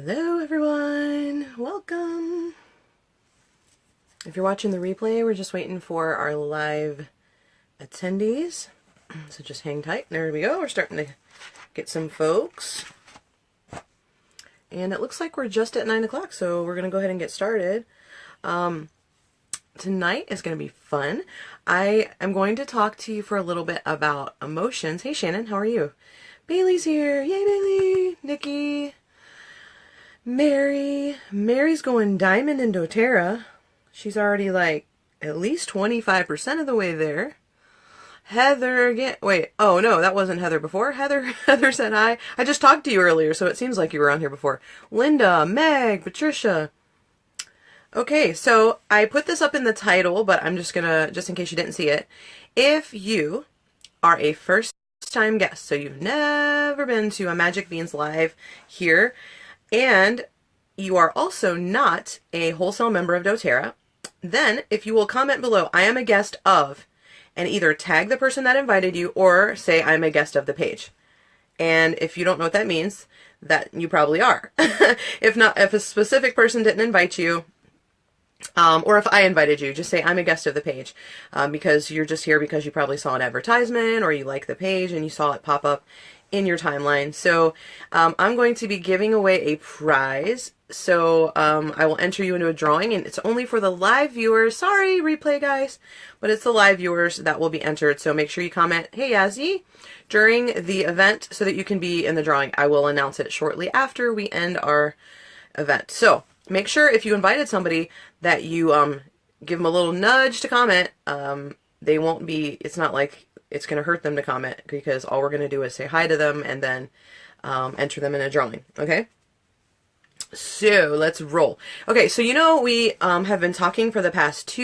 Hello everyone, welcome. If you're watching the replay, we're just waiting for our live attendees. So just hang tight. There we go, we're starting to get some folks. And it looks like we're just at 9 o'clock, so we're gonna go ahead and get started. Tonight is gonna be fun. I am going to talk to you for a little bit about emotions. Hey Shannon, how are you? Bailey's here, yay Bailey, Nikki. Mary's going diamond in doTERRA. She's already like at least 25% of the way there. Heather again. Wait, oh no, that wasn't Heather before. Heather said hi. I just talked to you earlier, so it seems like you were on here before. Linda, Meg, Patricia. Okay, so I put this up in the title, but I'm just in case you didn't see it. If you are a first-time guest, so you've never been to a Magic Beans Live here, and you are also not a wholesale member of doTERRA, then if you will comment below, I am a guest of, and either tag the person that invited you or say I'm a guest of the page. And if you don't know what that means, that you probably are. If not, if a specific person didn't invite you, or if I invited you, just say I'm a guest of the page, because you're just here because you probably saw an advertisement or you like the page and you saw it pop up in your timeline. So I'm going to be giving away a prize. So I will enter you into a drawing, and it's only for the live viewers. Sorry, replay guys, but it's the live viewers that will be entered. So make sure you comment, hey Yazzie, during the event so that you can be in the drawing. I will announce it shortly after we end our event. So make sure if you invited somebody that you give them a little nudge to comment. They won't be, it's not like it's going to hurt them to comment, because all we're going to do is say hi to them and then enter them in a drawing. Okay? So let's roll. Okay, so you know we have been talking for the past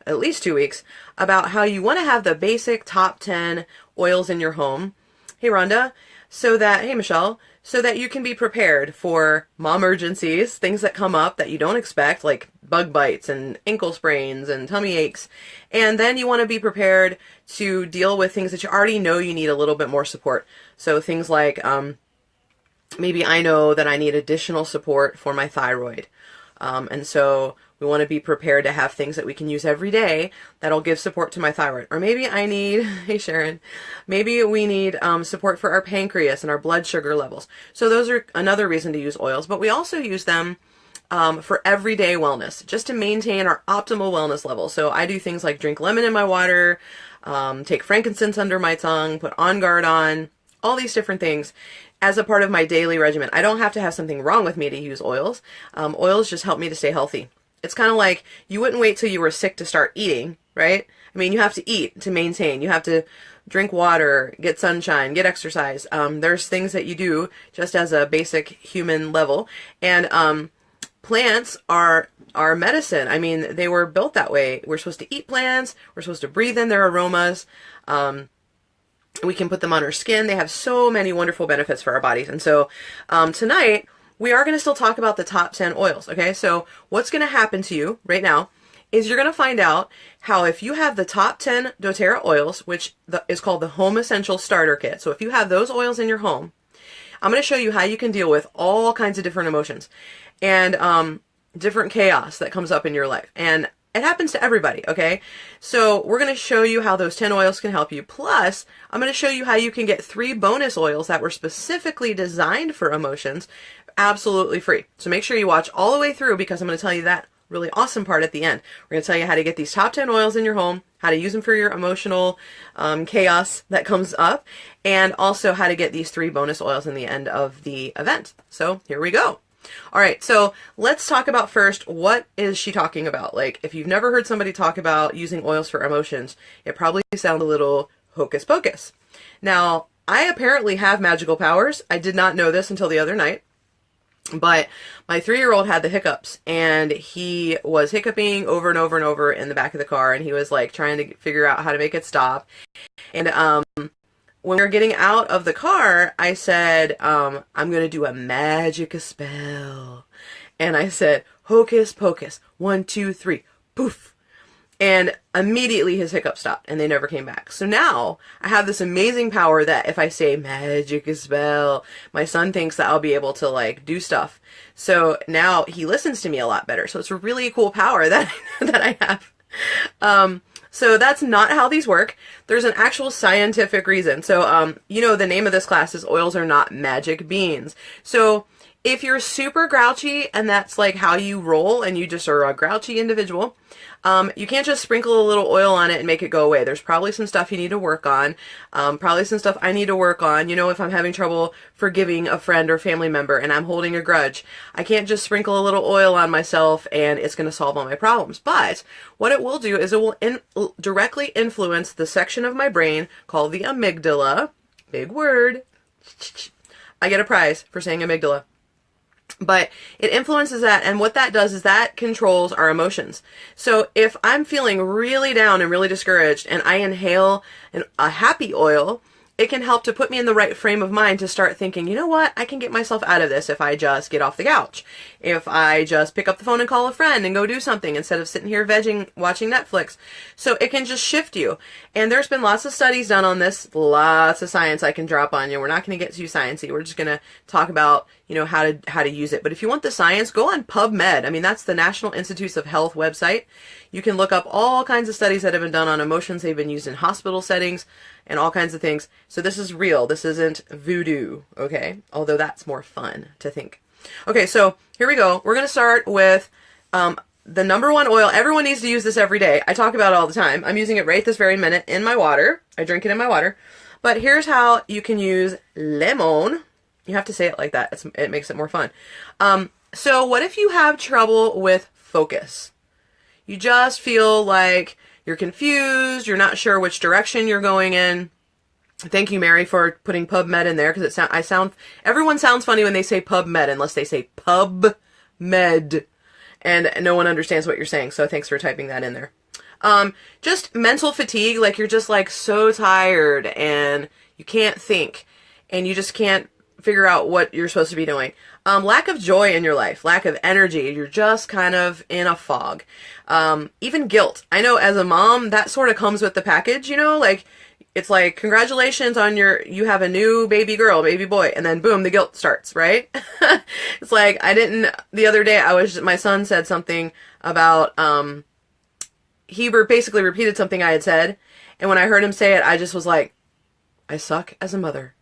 at least 2 weeks about how you want to have the basic top 10 oils in your home. Hey Rhonda, hey Michelle, so that you can be prepared for mommergencies, things that come up that you don't expect, like bug bites and ankle sprains and tummy aches. And then you want to be prepared to deal with things that you already know you need a little bit more support. So things like, maybe I know that I need additional support for my thyroid. And so we want to be prepared to have things that we can use every day that'll give support to my thyroid. Or maybe I need, hey Sharon, maybe we need support for our pancreas and our blood sugar levels. So those are another reason to use oils, but we also use them for everyday wellness, just to maintain our optimal wellness level. So I do things like drink lemon in my water, take frankincense under my tongue, put On Guard on, all these different things as a part of my daily regimen. I don't have to have something wrong with me to use oils. Oils just help me to stay healthy. It's kind of like you wouldn't wait till you were sick to start eating, right? I mean, you have to eat to maintain. You have to drink water, get sunshine, get exercise. There's things that you do just as a basic human level. And plants are medicine. I mean, they were built that way. We're supposed to eat plants. We're supposed to breathe in their aromas. We can put them on our skin. They have so many wonderful benefits for our bodies. And so tonight, we are going to still talk about the top 10 oils, okay? So what's going to happen to you right now is you're going to find out how if you have the top 10 doTERRA oils, which is called the Home Essential Starter Kit. So if you have those oils in your home, I'm going to show you how you can deal with all kinds of different emotions and different chaos that comes up in your life. And it happens to everybody, okay? So we're going to show you how those 10 oils can help you. Plus, I'm going to show you how you can get 3 bonus oils that were specifically designed for emotions absolutely free. So make sure you watch all the way through, because I'm going to tell you that really awesome part at the end. We're going to tell you how to get these top 10 oils in your home, how to use them for your emotional chaos that comes up, and also how to get these 3 bonus oils in the end of the event. So here we go. All right, so let's talk about first, what is she talking about? Like, if you've never heard somebody talk about using oils for emotions, it probably sounds a little hocus pocus. Now, I apparently have magical powers. I did not know this until the other night, but my 3-year-old had the hiccups, and he was hiccuping over and over and over in the back of the car, and he was like trying to figure out how to make it stop. And when we were getting out of the car, I said, I'm going to do a magic spell. And I said, hocus pocus, 1, 2, 3, poof. And immediately his hiccups stopped and they never came back. So now I have this amazing power that if I say magic spell, my son thinks that I'll be able to like do stuff. So now he listens to me a lot better. So it's a really cool power that, that I have. So that's not how these work. There's an actual scientific reason. So, you know, the name of this class is Oils Are Not Magic Beans. So if you're super grouchy and that's like how you roll and you just are a grouchy individual, you can't just sprinkle a little oil on it and make it go away. There's probably some stuff you need to work on. Probably some stuff I need to work on. You know, if I'm having trouble forgiving a friend or family member and I'm holding a grudge, I can't just sprinkle a little oil on myself and it's going to solve all my problems. But what it will do is it will directly influence the section of my brain called the amygdala. Big word. I get a prize for saying amygdala. But it influences that, and what that does is that controls our emotions. So if I'm feeling really down and really discouraged and I inhale a happy oil, it can help to put me in the right frame of mind to start thinking, you know what, I can get myself out of this if I just get off the couch. If I just pick up the phone and call a friend and go do something instead of sitting here vegging, watching Netflix. So it can just shift you. And there's been lots of studies done on this, lots of science I can drop on you. We're not going to get too sciencey. We're just going to talk about, you know, how to use it. But if you want the science, go on PubMed. I mean, that's the National Institutes of Health website. You can look up all kinds of studies that have been done on emotions. They've been used in hospital settings and all kinds of things. So this is real. This isn't voodoo, okay? Although that's more fun to think. Okay, so here we go. We're going to start with the number one oil. Everyone needs to use this every day. I talk about it all the time. I'm using it right this very minute in my water. I drink it in my water. But here's how you can use lemon. You have to say it like that. It makes it more fun. So what if you have trouble with focus? You just feel like you're confused. You're not sure which direction you're going in. Thank you, Mary, for putting PubMed in there because everyone sounds funny when they say PubMed unless they say PubMed, and no one understands what you're saying. So thanks for typing that in there. Just mental fatigue, like you're just like so tired and you can't think and you just can't figure out what you're supposed to be doing. Lack of joy in your life, lack of energy. You're just kind of in a fog. Even guilt. I know as a mom, that sort of comes with the package, you know, like it's like, congratulations on you have a new baby girl, baby boy, and then boom, the guilt starts, right? It's like, the other day my son said something about, he basically repeated something I had said, and when I heard him say it, I just was like, I suck as a mother.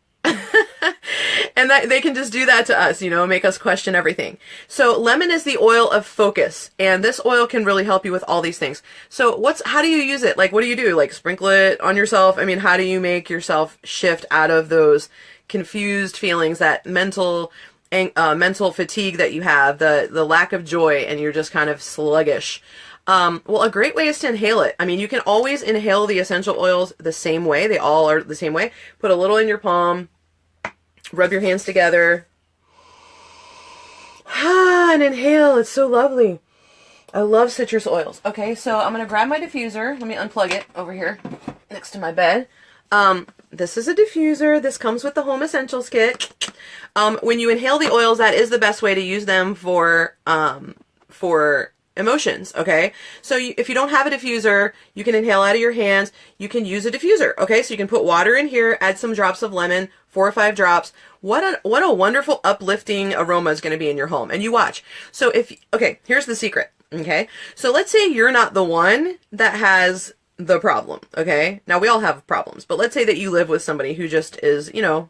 And that they can just do that to us, you know, make us question everything. So lemon is the oil of focus, and this oil can really help you with all these things. So how do you use it? Like, what do you do? Like, sprinkle it on yourself? I mean, how do you make yourself shift out of those confused feelings, that mental fatigue that you have, the lack of joy, and you're just kind of sluggish? Well, a great way is to inhale it. I mean, you can always inhale the essential oils the same way. They all are the same way. Put a little in your palm. Rub your hands together. And inhale. It's so lovely. I love citrus oils. Okay, so I'm going to grab my diffuser. Let me unplug it over here next to my bed. This is a diffuser. This comes with the Home Essentials kit. When you inhale the oils, that is the best way to use them for emotions, okay? So if you don't have a diffuser, you can inhale out of your hands. You can use a diffuser, okay? So you can put water in here, add some drops of lemon, 4 or 5 drops. What a wonderful uplifting aroma is going to be in your home. And you watch. So okay, here's the secret, okay? So let's say you're not the one that has the problem, okay? Now we all have problems, but let's say that you live with somebody who just is, you know,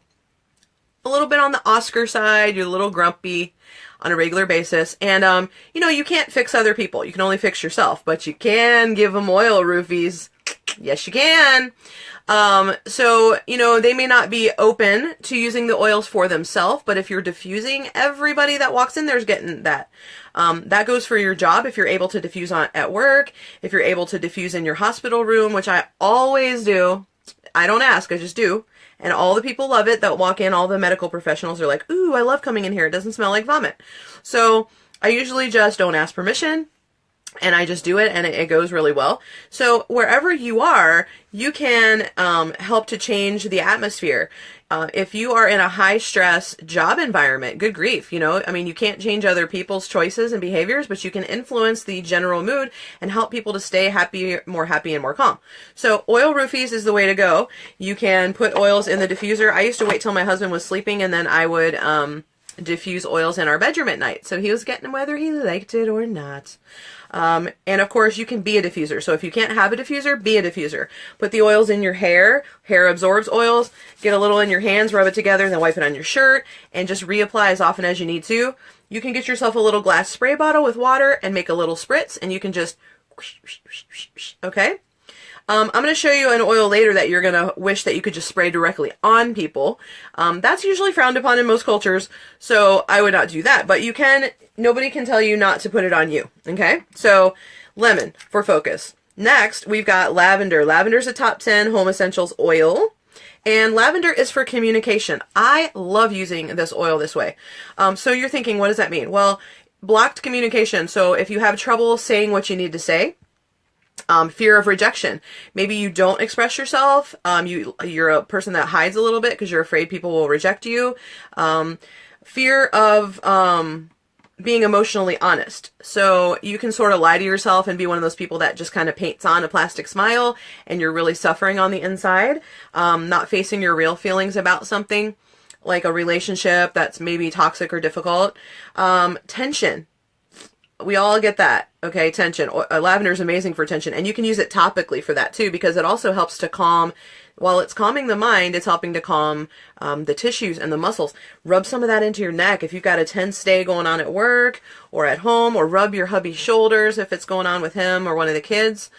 a little bit on the Oscar side, you're a little grumpy on a regular basis, and you know, you can't fix other people. You can only fix yourself, but you can give them oil, roofies. Yes, you can. So, you know, they may not be open to using the oils for themselves, but if you're diffusing, everybody that walks in there's getting that. That goes for your job if you're able to diffuse at work, if you're able to diffuse in your hospital room, which I always do. I don't ask, I just do. And all the people love it that walk in, all the medical professionals are like, ooh, I love coming in here. It doesn't smell like vomit. So I usually just don't ask permission. and I just do it, and it goes really well. So wherever you are, you can help to change the atmosphere. If you are in a high stress job environment, good grief, you know, I mean, you can't change other people's choices and behaviors, but you can influence the general mood and help people to stay happy, and more calm. So oil roofies is the way to go. You can put oils in the diffuser. I used to wait till my husband was sleeping, and then I would diffuse oils in our bedroom at night. So he was getting them whether he liked it or not. And of course you can be a diffuser. So if you can't have a diffuser, be a diffuser. Put the oils in your hair. Hair absorbs oils. Get a little in your hands, rub it together, then wipe it on your shirt, and just reapply as often as you need to. You can get yourself a little glass spray bottle with water and make a little spritz, and you can just, okay? I'm going to show you an oil later that you're going to wish that you could just spray directly on people. That's usually frowned upon in most cultures, so I would not do that. But you can, nobody can tell you not to put it on you, okay? So, lemon for focus. Next, we've got lavender. Lavender is a top 10 home essentials oil. And lavender is for communication. I love using this oil this way. So you're thinking, what does that mean? Well, blocked communication. So if you have trouble saying what you need to say, fear of rejection. Maybe you don't express yourself. You're a person that hides a little bit because you're afraid people will reject you. Fear of being emotionally honest. So you can sort of lie to yourself and be one of those people that just kind of paints on a plastic smile and you're really suffering on the inside, not facing your real feelings about something like a relationship that's maybe toxic or difficult. Tension. We all get that, okay? Tension. Lavender is amazing for tension, and you can use it topically for that too, because it also helps to calm. While it's calming the mind, it's helping to calm the tissues and the muscles. Rub some of that into your neck if you've got a tense day going on at work or at home, or rub your hubby's shoulders if it's going on with him or one of the kids.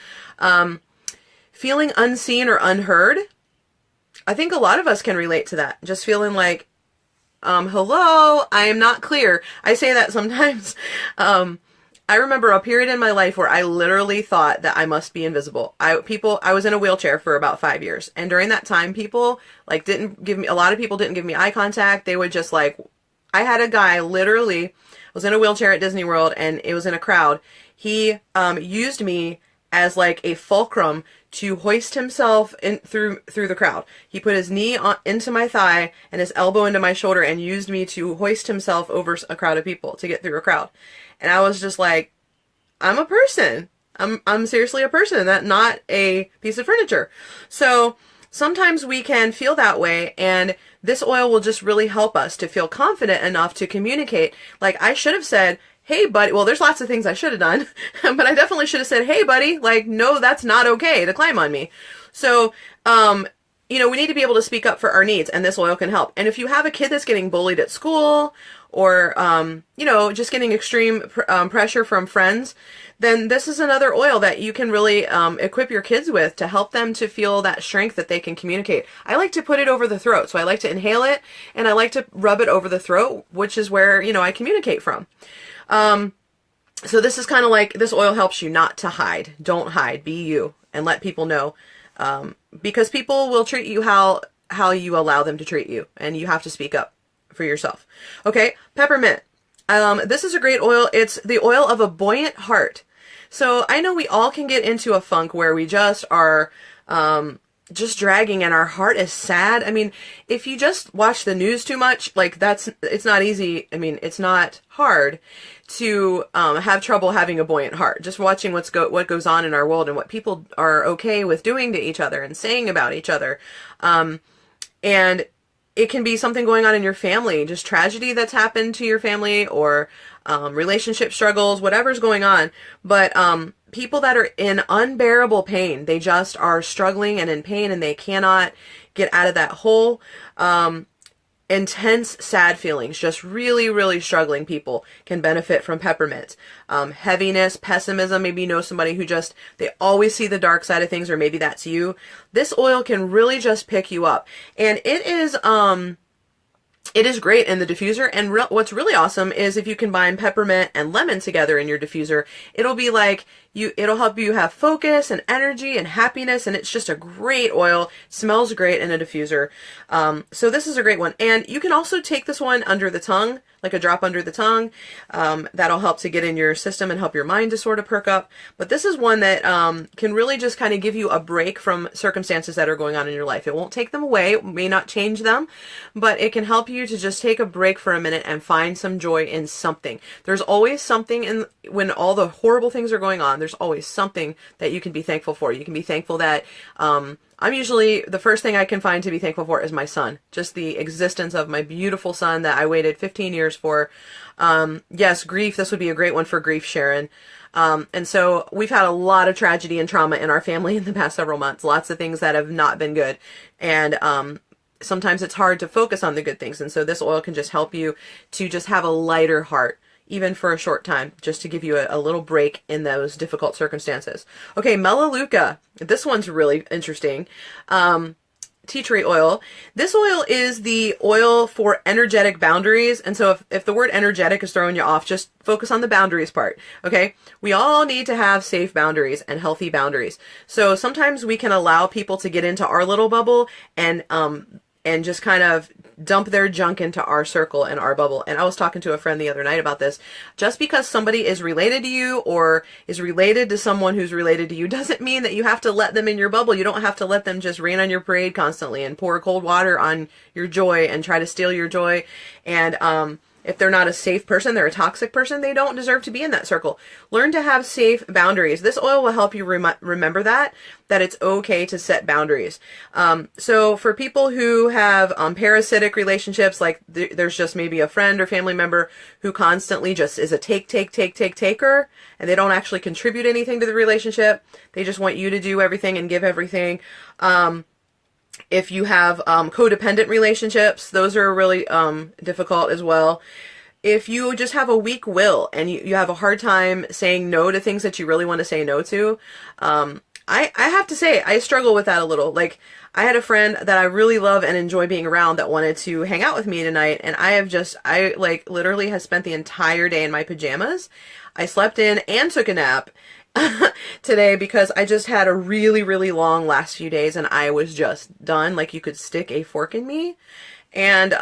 Feeling unseen or unheard. I think a lot of us can relate to that. Just feeling like, hello, I am not clear. I say that sometimes. I remember a period in my life where I literally thought that I must be invisible. I was in a wheelchair for about 5 years. And during that time, people a lot of people didn't give me eye contact. They would just I had a guy literally was in a wheelchair at Disney World, and it was in a crowd. He, used me as a fulcrum to hoist himself in through the crowd. He put his knee into my thigh and his elbow into my shoulder and used me to hoist himself over a crowd of people to get through a crowd. And I was just like, I'm a person. I'm seriously a person, not a piece of furniture. So sometimes we can feel that way, and this oil will just really help us to feel confident enough to communicate. Like, I should have said, hey buddy, well, there's lots of things I should have done, but I definitely should have said, hey buddy, no, that's not okay to climb on me. So, we need to be able to speak up for our needs, and this oil can help. And if you have a kid that's getting bullied at school, or, just getting extreme pressure from friends, then this is another oil that you can really equip your kids with to help them to feel that strength that they can communicate. I like to put it over the throat, so I like to inhale it, and I like to rub it over the throat, which is where, I communicate from. So this is kind of this oil helps you not to hide. Don't hide. Be you, and let people know, because people will treat you how you allow them to treat you, and you have to speak up for yourself. Okay, peppermint. This is a great oil. It's the oil of a buoyant heart. So I know we all can get into a funk where we just are just dragging and our heart is sad. I mean, if you just watch the news too much, it's not easy. I mean, it's not hard to have trouble having a buoyant heart. Just watching what goes on in our world and what people are okay with doing to each other and saying about each other. And it can be something going on in your family, just tragedy that's happened to your family, or relationship struggles, whatever's going on. But people that are in unbearable pain, they just are struggling and in pain, and they cannot get out of that hole. Intense, sad feelings, just really, really struggling people can benefit from peppermint. Heaviness, pessimism, maybe you know somebody who they always see the dark side of things, or maybe that's you. This oil can really just pick you up. And it is, it is great in the diffuser, and what's really awesome is if you combine peppermint and lemon together in your diffuser, it'll be like it'll help you have focus and energy and happiness, and it's just a great oil. Smells great in a diffuser. So this is a great one, and you can also take this one under the tongue, like a drop under the tongue. That'll help to get in your system and help your mind to sort of perk up. But this is one that can really just kind of give you a break from circumstances that are going on in your life. It won't take them away, it may not change them, but it can help you to just take a break for a minute and find some joy in something. There's always something when all the horrible things are going on, there's always something that you can be thankful for. You can be thankful that I'm usually, the first thing I can find to be thankful for is my son. Just the existence of my beautiful son that I waited 15 years for. Yes, grief, this would be a great one for grief, Sharon. And so we've had a lot of tragedy and trauma in our family in the past several months. Lots of things that have not been good. And sometimes it's hard to focus on the good things. And so this oil can just help you to just have a lighter heart, even for a short time, just to give you a little break in those difficult circumstances. Okay, Melaleuca. This one's really interesting. Tea tree oil. This oil is the oil for energetic boundaries. And so if the word energetic is throwing you off, just focus on the boundaries part. Okay. We all need to have safe boundaries and healthy boundaries. So sometimes we can allow people to get into our little bubble and just kind of dump their junk into our circle and our bubble. And I was talking to a friend the other night about this. Just because somebody is related to you or is related to someone who's related to you doesn't mean that you have to let them in your bubble. You don't have to let them just rain on your parade constantly and pour cold water on your joy and try to steal your joy. And if they're not a safe person, they're a toxic person, they don't deserve to be in that circle. Learn to have safe boundaries. This oil will help you remember that it's okay to set boundaries. So for people who have parasitic relationships, like there's just maybe a friend or family member who constantly just is a taker, and they don't actually contribute anything to the relationship. They just want you to do everything and give everything. If you have codependent relationships, those are really difficult as well. If you just have a weak will and you have a hard time saying no to things that you really want to say no to, I have to say, I struggle with that a little. Like, I had a friend that I really love and enjoy being around that wanted to hang out with me tonight, and I like literally have spent the entire day in my pajamas. I slept in and took a nap today because I just had a really, really long last few days and I was just done. Like, you could stick a fork in me. And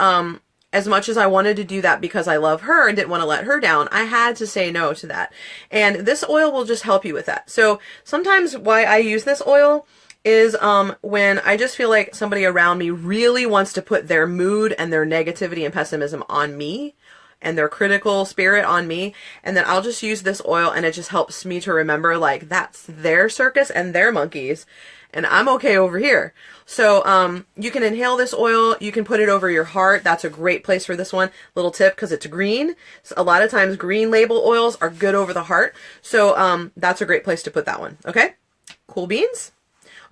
as much as I wanted to do that because I love her and didn't want to let her down, I had to say no to that. And this oil will just help you with that. So sometimes why I use this oil is when I just feel like somebody around me really wants to put their mood and their negativity and pessimism on me and their critical spirit on me, and then I'll just use this oil and it just helps me to remember, like, that's their circus and their monkeys and I'm okay over here. So you can inhale this oil, you can put it over your heart. That's a great place for this one. Little tip, because it's green. So a lot of times green label oils are good over the heart. So that's a great place to put that one. Okay, cool beans.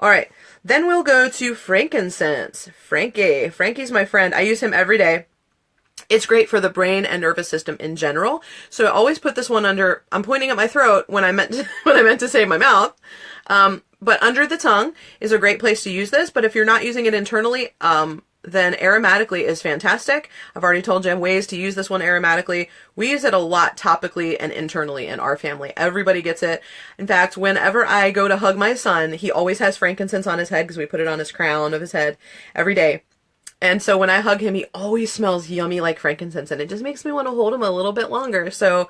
All right, then we'll go to frankincense. Frankie's my friend. I use him every day. It's great for the brain and nervous system in general. So I always put this one under, I'm pointing at my throat when I meant to say my mouth. But under the tongue is a great place to use this. But if you're not using it internally, then aromatically is fantastic. I've already told you ways to use this one aromatically. We use it a lot topically and internally in our family. Everybody gets it. In fact, whenever I go to hug my son, he always has frankincense on his head because we put it on his crown of his head every day. And so when I hug him, he always smells yummy like frankincense, and it just makes me want to hold him a little bit longer. So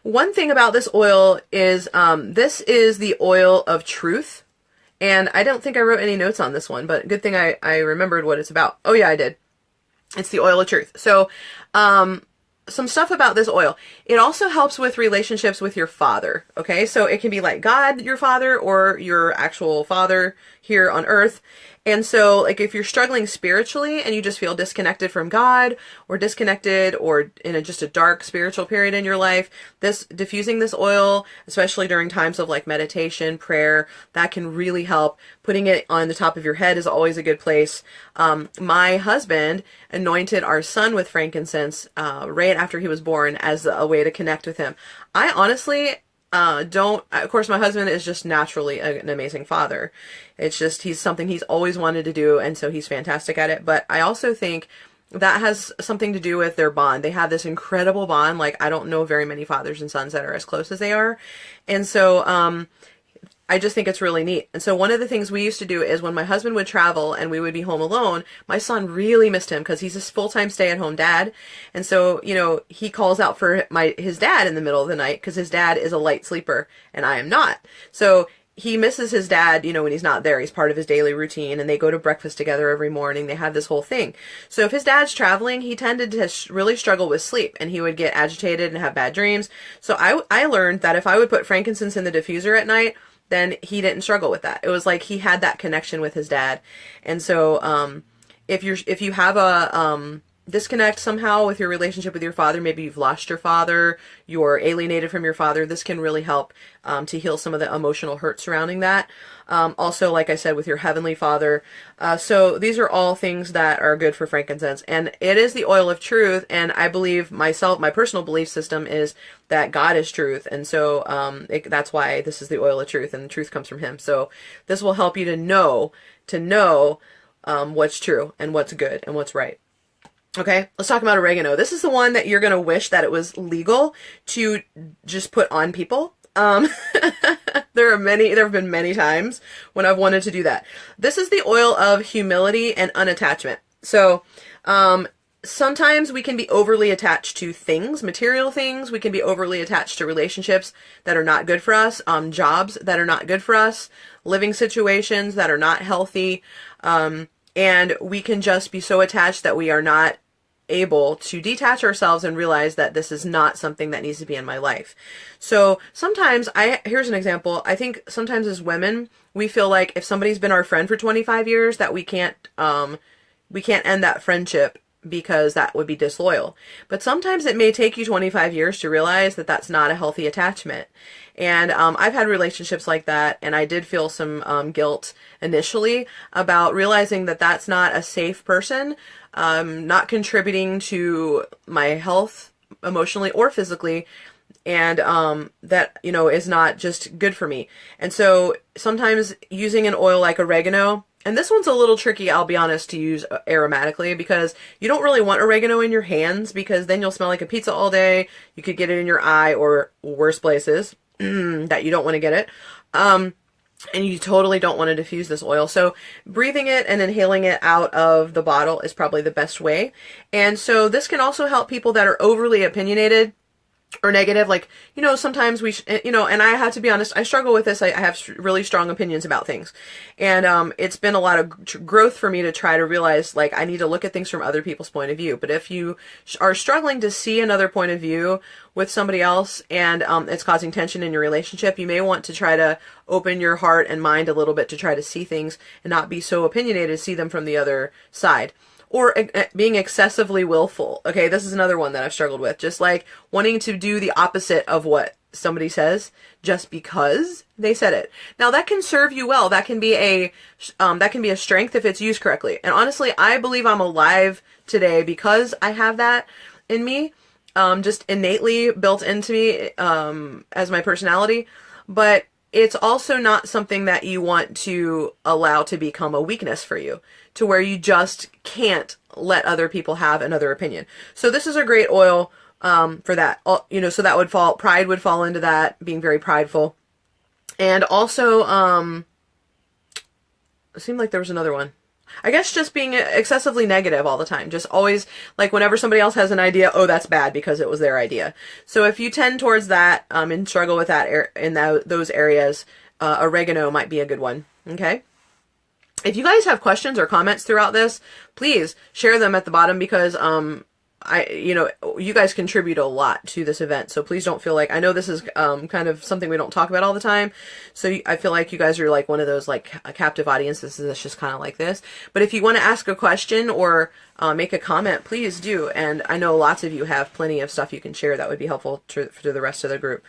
one thing about this oil is this is the oil of truth. And I don't think I wrote any notes on this one, but good thing I remembered what it's about. Oh yeah, I did. It's the oil of truth. So some stuff about this oil. It also helps with relationships with your father. Okay, so it can be like God, your father, or your actual father here on earth. And so, like, if you're struggling spiritually and you just feel disconnected from God or disconnected or in just a dark spiritual period in your life, diffusing this oil, especially during times of like meditation, prayer, that can really help. Putting it on the top of your head is always a good place. My husband anointed our son with frankincense right after he was born as a way to connect with him. I honestly of course, my husband is just naturally an amazing father. It's just, he's something he's always wanted to do, and so he's fantastic at it. But I also think that has something to do with their bond. They have this incredible bond. Like, I don't know very many fathers and sons that are as close as they are. And so, I just think it's really neat. And so one of the things we used to do is when my husband would travel and we would be home alone, my son really missed him because he's a full-time stay-at-home dad. And so, you know, he calls out for his dad in the middle of the night because his dad is a light sleeper and I am not. So he misses his dad, you know, when he's not there. He's part of his daily routine, and they go to breakfast together every morning. They have this whole thing. So if his dad's traveling, he tended to really struggle with sleep, and he would get agitated and have bad dreams. So I learned that if I would put frankincense in the diffuser at night, then he didn't struggle with that. It was like he had that connection with his dad. And so if you have a disconnect somehow with your relationship with your father, maybe you've lost your father, you're alienated from your father, this can really help to heal some of the emotional hurt surrounding that. Also, like I said, with your heavenly father. So these are all things that are good for frankincense. And it is the oil of truth. And I believe my personal belief system is that God is truth. And so that's why this is the oil of truth, and the truth comes from him. So this will help you to know what's true and what's good and what's right. Okay, let's talk about oregano. This is the one that you're going to wish that it was legal to just put on people. There have been many times when I've wanted to do that. This is the oil of humility and unattachment. So, sometimes we can be overly attached to things, material things. We can be overly attached to relationships that are not good for us, jobs that are not good for us, living situations that are not healthy. And we can just be so attached that we are not able to detach ourselves and realize that this is not something that needs to be in my life. So sometimes here's an example. I think sometimes as women, we feel like if somebody's been our friend for 25 years that we can't end that friendship because that would be disloyal. But sometimes it may take you 25 years to realize that that's not a healthy attachment. And I've had relationships like that, and I did feel some guilt initially about realizing that that's not a safe person, not contributing to my health emotionally or physically, and that, you know, is not just good for me. And so sometimes using an oil like oregano, and this one's a little tricky, I'll be honest, to use aromatically, because you don't really want oregano in your hands, because then you'll smell like a pizza all day. You could get it in your eye, or worse places that you don't want to get it. And you totally don't want to diffuse this oil. So breathing it and inhaling it out of the bottle is probably the best way. And so this can also help people that are overly opinionated or negative. Like, you know, sometimes and I have to be honest, I struggle with this. I have really strong opinions about things. And it's been a lot of growth for me to try to realize, like, I need to look at things from other people's point of view. But if you are struggling to see another point of view with somebody else, and it's causing tension in your relationship, you may want to try to open your heart and mind a little bit to try to see things and not be so opinionated, see them from the other side. Or being excessively willful. Okay, this is another one that I've struggled with. Just like wanting to do the opposite of what somebody says just because they said it. Now that can serve you well. That can be a strength if it's used correctly. And honestly, I believe I'm alive today because I have that in me, just innately built into me as my personality. But it's also not something that you want to allow to become a weakness for you, to where you just can't let other people have another opinion. So this is a great oil for that. So that pride would fall into that, being very prideful. And also, it seemed like there was another one. I guess just being excessively negative all the time. Just always, like, whenever somebody else has an idea, oh, that's bad because it was their idea. So if you tend towards that and struggle with that in those areas, oregano might be a good one. Okay? If you guys have questions or comments throughout this, please share them at the bottom, because you guys contribute a lot to this event. So please don't feel like, I know this is kind of something we don't talk about all the time. So I feel like you guys are like one of those like a captive audiences that's just kind of like this. But if you want to ask a question or make a comment, please do. And I know lots of you have plenty of stuff you can share that would be helpful to the rest of the group.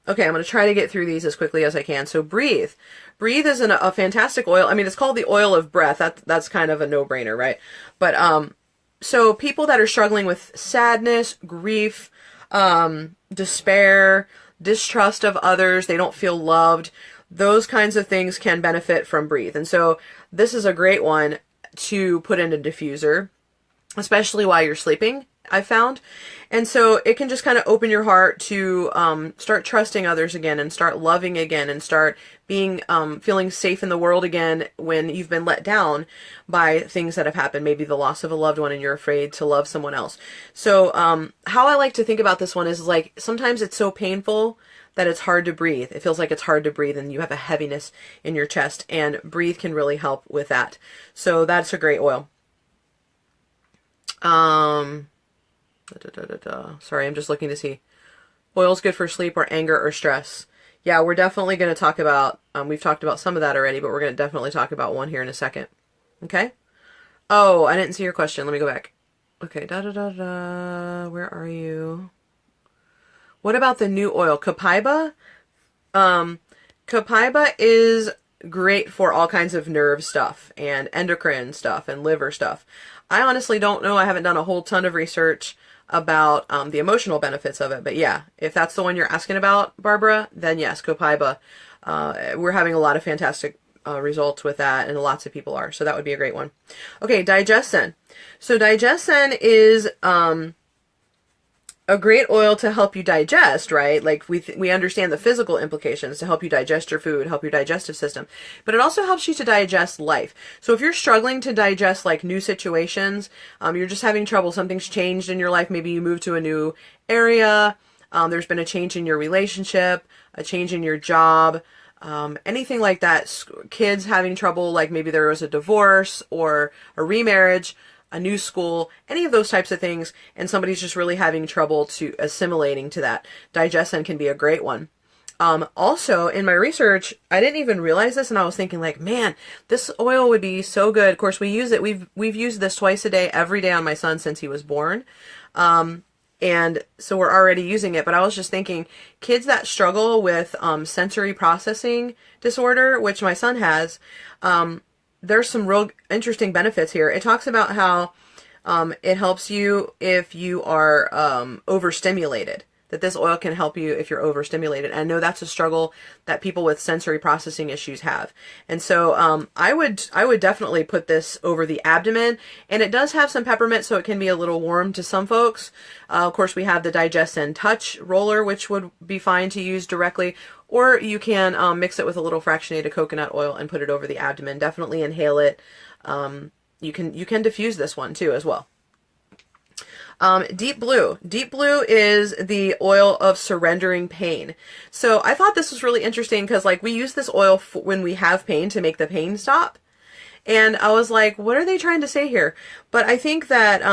Okay, I'm going to try to get through these as quickly as I can. So breathe. Breathe is a fantastic oil. I mean, it's called the oil of breath. That's kind of a no-brainer, right? But so people that are struggling with sadness, grief, despair, distrust of others, they don't feel loved, those kinds of things can benefit from breathe. And so this is a great one to put in a diffuser. especially while you're sleeping, I found. And so it can just kind of open your heart to start trusting others again, and start loving again, and start being feeling safe in the world again when you've been let down by things that have happened, maybe the loss of a loved one and you're afraid to love someone else. So how I like to think about this one is like, sometimes it's so painful that it's hard to breathe. It feels like it's hard to breathe and you have a heaviness in your chest, and Breathe can really help with that. So that's a great oil. Sorry, I'm just looking to see. Oil's good for sleep or anger or stress. Yeah, we're definitely going to talk about, we've talked about some of that already, but we're going to definitely talk about one here in a second. Okay? Oh, I didn't see your question. Let me go back. Okay, where are you? What about the new oil, Copaiba? Copaiba is great for all kinds of nerve stuff and endocrine stuff and liver stuff. I honestly don't know. I haven't done a whole ton of research about the emotional benefits of it. But yeah, if that's the one you're asking about, Barbara, then yes, Copaiba. We're having a lot of fantastic results with that, and lots of people are. So that would be a great one. Okay, Digescen. So Digescen is a great oil to help you digest, right? Like we understand the physical implications to help you digest your food, help your digestive system, but it also helps you to digest life. So if you're struggling to digest like new situations, you're just having trouble, something's changed in your life, maybe you moved to a new area, there's been a change in your relationship, a change in your job, anything like that, kids having trouble, like maybe there was a divorce or a remarriage, a new school, any of those types of things, and somebody's just really having trouble to assimilating to that. Digescen can be a great one. Also, in my research, I didn't even realize this, and I was thinking like, man, this oil would be so good. Of course, we use it. We've used this twice a day, every day on my son since he was born. And so we're already using it, but I was just thinking, kids that struggle with sensory processing disorder, which my son has, there's some real interesting benefits here. It talks about how it helps you if you are overstimulated, that this oil can help you if you're overstimulated. And I know that's a struggle that people with sensory processing issues have. And so I would definitely put this over the abdomen. And it does have some peppermint, so it can be a little warm to some folks. Of course, we have the Digescen Touch Roller, which would be fine to use directly. Or you can mix it with a little fractionated coconut oil and put it over the abdomen. Definitely inhale it. You can diffuse this one too as well. Deep Blue. Deep Blue is the oil of surrendering pain. So I thought this was really interesting because like we use this oil when we have pain to make the pain stop. And I was like, what are they trying to say here? But I think that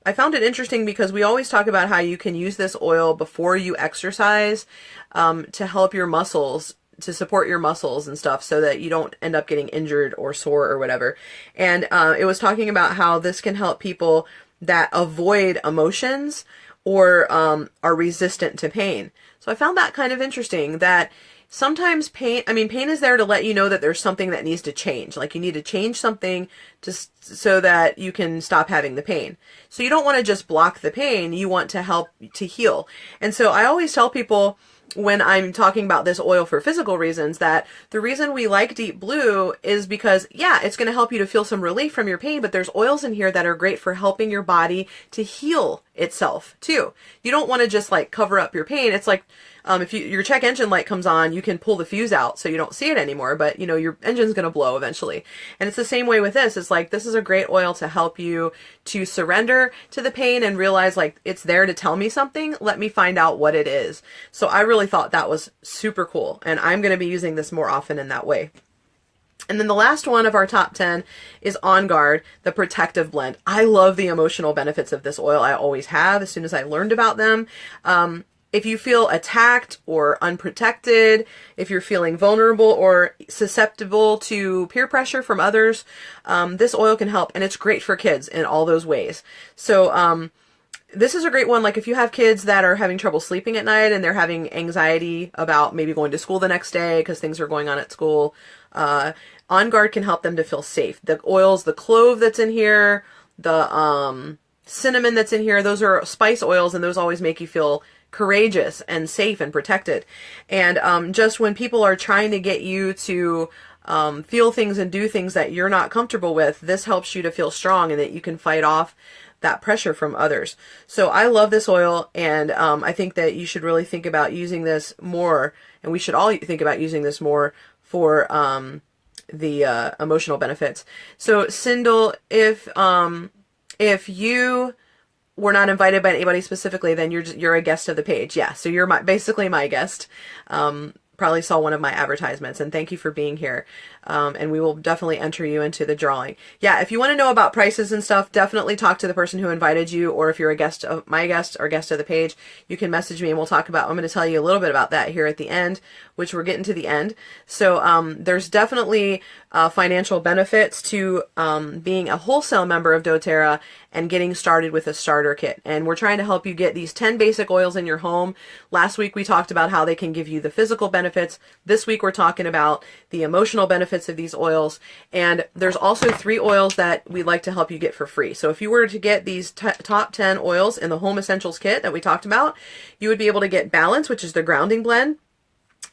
I found it interesting because we always talk about how you can use this oil before you exercise to help your muscles, to support your muscles and stuff so that you don't end up getting injured or sore or whatever. And it was talking about how this can help people that avoid emotions or are resistant to pain. So I found that kind of interesting, that sometimes pain is there to let you know that there's something that needs to change. Like you need to change something so that you can stop having the pain. So you don't want to just block the pain. You want to help to heal. And so I always tell people when I'm talking about this oil for physical reasons that the reason we like Deep Blue is because, yeah, it's going to help you to feel some relief from your pain, but there's oils in here that are great for helping your body to heal itself too. You don't want to just like cover up your pain. It's like if your check engine light comes on, you can pull the fuse out so you don't see it anymore, but you know your engine's going to blow eventually. And it's the same way with this. It's like this is a great oil to help you to surrender to the pain and realize like it's there to tell me something. Let me find out what it is. So I really thought that was super cool, and I'm going to be using this more often in that way. And then the last one of our top 10 is On Guard, the Protective Blend. I love the emotional benefits of this oil. I always have as soon as I learned about them. If you feel attacked or unprotected, if you're feeling vulnerable or susceptible to peer pressure from others, this oil can help, and it's great for kids in all those ways. So this is a great one. Like if you have kids that are having trouble sleeping at night and they're having anxiety about maybe going to school the next day because things are going on at school, On Guard can help them to feel safe. The oils, the clove that's in here, the cinnamon that's in here, those are spice oils, and those always make you feel courageous and safe and protected. And just when people are trying to get you to feel things and do things that you're not comfortable with, this helps you to feel strong and that you can fight off that pressure from others. So I love this oil, and I think that you should really think about using this more, and we should all think about using this more for the emotional benefits. So Sindel, if you were not invited by anybody specifically, then you're a guest of the page. Yeah, so you're basically my guest. Probably saw one of my advertisements, and thank you for being here. And we will definitely enter you into the drawing. Yeah, if you want to know about prices and stuff, definitely talk to the person who invited you, or if you're a guest of my guest or guest of the page, you can message me and we'll talk about, I'm going to tell you a little bit about that here at the end, which we're getting to the end. So there's definitely financial benefits to being a wholesale member of doTERRA and getting started with a starter kit. And we're trying to help you get these 10 basic oils in your home. Last week we talked about how they can give you the physical benefits. This week we're talking about the emotional benefits of these oils. And there's also 3 oils that we'd like to help you get for free. So if you were to get these top 10 oils in the Home Essentials kit that we talked about, you would be able to get Balance, which is the grounding blend.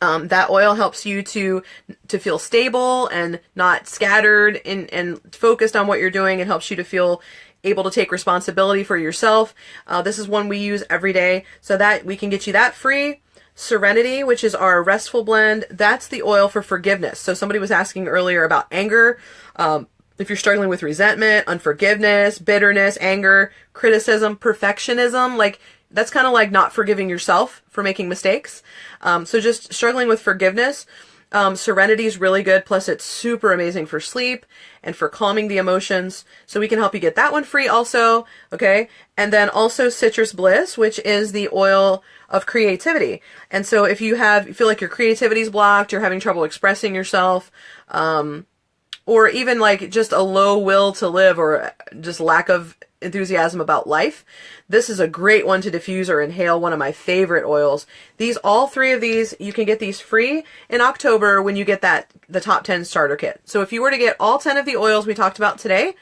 That oil helps you to feel stable and not scattered and focused on what you're doing. It helps you to feel able to take responsibility for yourself. This is one we use every day, so that we can get you that free. Serenity, which is our restful blend, that's the oil for forgiveness. So somebody was asking earlier about anger. If you're struggling with resentment, unforgiveness, bitterness, anger, criticism, perfectionism, like that's kind of like not forgiving yourself for making mistakes. So just struggling with forgiveness. Serenity is really good. Plus it's super amazing for sleep and for calming the emotions. So we can help you get that one free also. Okay. And then also Citrus Bliss, which is the oil of creativity. And so if you feel like your creativity is blocked, you're having trouble expressing yourself, or even like just a low will to live, or just lack of enthusiasm about life, this is a great one to diffuse or inhale. One of my favorite oils. All 3 of these, you can get these free in October when you get the top 10 starter kit. So if you were to get all 10 of the oils we talked about today,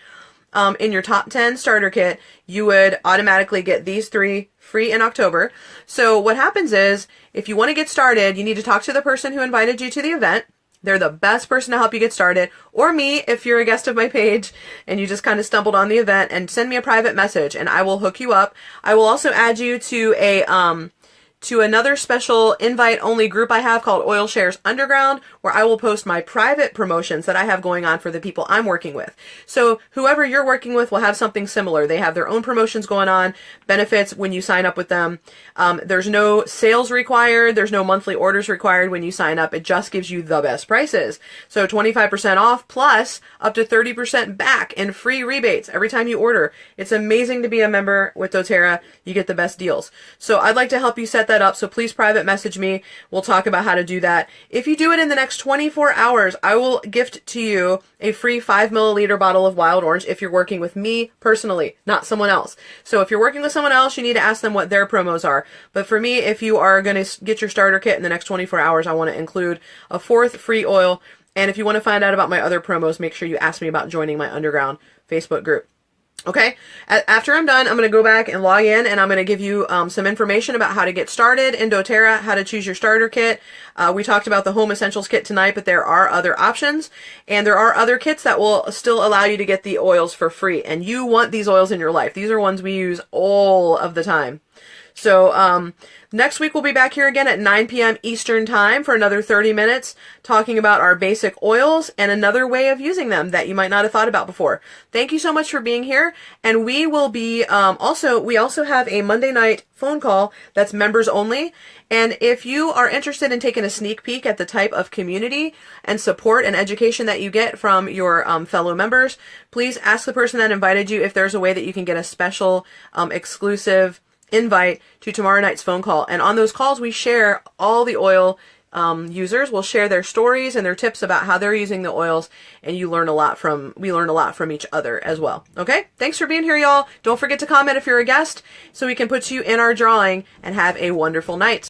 in your top 10 starter kit, you would automatically get these 3 free in October. So what happens is, if you want to get started, you need to talk to the person who invited you to the event. They're the best person to help you get started. Or me, if you're a guest of my page and you just kind of stumbled on the event, and send me a private message and I will hook you up. I will also add you to another special invite-only group I have called Oil Shares Underground, where I will post my private promotions that I have going on for the people I'm working with. So whoever you're working with will have something similar. They have their own promotions going on, benefits when you sign up with them. There's no sales required. There's no monthly orders required when you sign up. It just gives you the best prices. So 25% off plus up to 30% back in free rebates every time you order. It's amazing to be a member with doTERRA. You get the best deals. So I'd like to help you set that up. So please private message me. We'll talk about how to do that. If you do it in the next 24 hours, I will gift to you a free 5 milliliter bottle of Wild Orange if you're working with me personally, not someone else. So if you're working with someone else, you need to ask them what their promos are. But for me, if you are going to get your starter kit in the next 24 hours, I want to include a 4th free oil. And if you want to find out about my other promos, make sure you ask me about joining my underground Facebook group. Okay, after I'm done, I'm going to go back and log in, and I'm going to give you some information about how to get started in doTERRA, how to choose your starter kit. We talked about the Home Essentials kit tonight, but there are other options, and there are other kits that will still allow you to get the oils for free. And you want these oils in your life. These are ones we use all of the time. So next week we'll be back here again at 9 p.m. Eastern Time for another 30 minutes talking about our basic oils and another way of using them that you might not have thought about before. Thank you so much for being here. And we will be we also have a Monday night phone call that's members only. And if you are interested in taking a sneak peek at the type of community and support and education that you get from your fellow members, please ask the person that invited you if there's a way that you can get a special exclusive invite to tomorrow night's phone call. And on those calls, we share all the oil users. Will share their stories and their tips about how they're using the oils, and we learn a lot from each other as well. Okay? Thanks for being here, y'all. Don't forget to comment if you're a guest so we can put you in our drawing, and have a wonderful night.